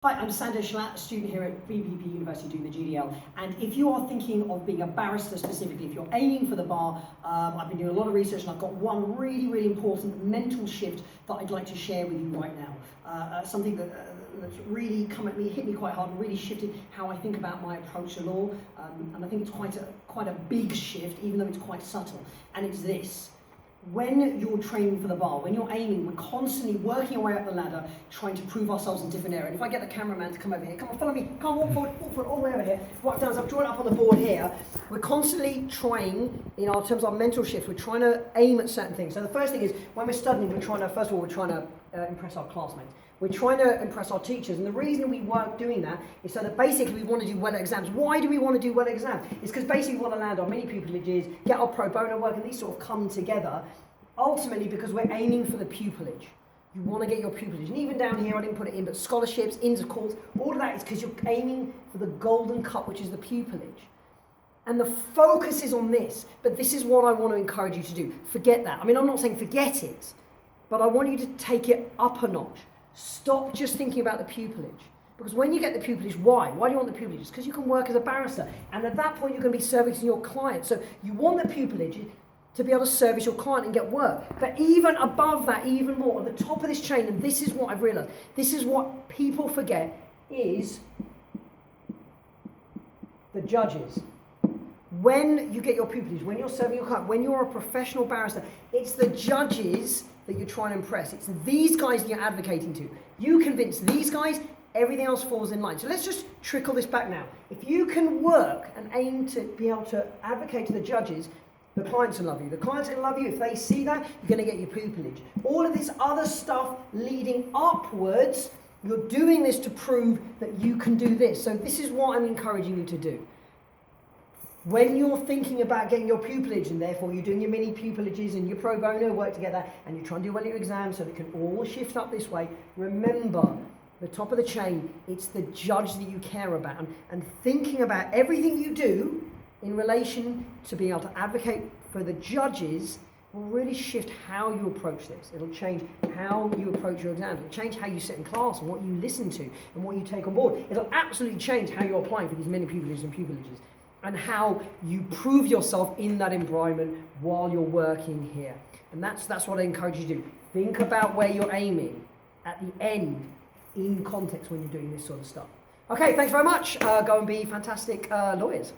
Hi, I'm Sanjay BBP student here at BBP University doing the GDL, and if you are thinking of being a barrister specifically, if you're aiming for the bar, I've been doing a lot of research and I've got one really important mental shift that I'd like to share with you right now. Something that's really hit me quite hard and really shifted how I think about my approach to law, and I think it's quite a big shift, even though it's quite subtle, and it's this. When you're training for the bar, when you're aiming, we're constantly working our way up the ladder, trying to prove ourselves in different areas. If I get the cameraman to come over here, come on, follow me, come on, walk forward, all the way over here. What I've done is I've drawn it up on the board here. We're constantly trying, in terms of our mental shift, we're trying to aim at certain things. So the first thing is, when we're studying, we're trying to impress our classmates. We're trying to impress our teachers, and the reason we work doing that is so that basically we want to do well at exams. Why do we want to do well at exams? It's because basically we want to land our mini-pupillages, get our pro bono work, and these sort of come together, ultimately because we're aiming for the pupillage. You want to get your pupillage. And even down here, I didn't put it in, but scholarships, intercourse, all of that is because you're aiming for the golden cup, which is the pupillage. And the focus is on this, but this is what I want to encourage you to do. Forget that. I mean, I'm not saying forget it, but I want you to take it up a notch. Stop just thinking about the pupillage. Because when you get the pupillage, why? Why do you want the pupillage? It's because you can work as a barrister. And at that point, you're going to be servicing your client. So you want the pupillage to be able to service your client and get work. But even above that, even more, at the top of this chain, and this is what I've realized, this is what people forget, is the judges. When you get your pupillage, when you're serving your client, when you're a professional barrister, it's the judges that you're trying to impress. It's these guys that you're advocating to. You convince these guys, everything else falls in line. So let's just trickle this back now. If you can work and aim to be able to advocate to the judges, the clients will love you. The clients are going to love you. If they see that, you're going to get your pupillage. All of this other stuff leading upwards, you're doing this to prove that you can do this. So this is what I'm encouraging you to do. When you're thinking about getting your pupillage, and therefore you're doing your mini pupillages and your pro bono work together, and you're trying to do well in your exams so that it can all shift up this way, remember, the top of the chain, it's the judge that you care about. And thinking about everything you do in relation to being able to advocate for the judges will really shift how you approach this. It'll change how you approach your exams. It'll change how you sit in class and what you listen to and what you take on board. It'll absolutely change how you're applying for these mini pupillages and pupillages, and how you prove yourself in that environment while you're working here. And that's what I encourage you to do. Think about where you're aiming at the end in context when you're doing this sort of stuff. Okay, thanks very much. Go and be fantastic lawyers.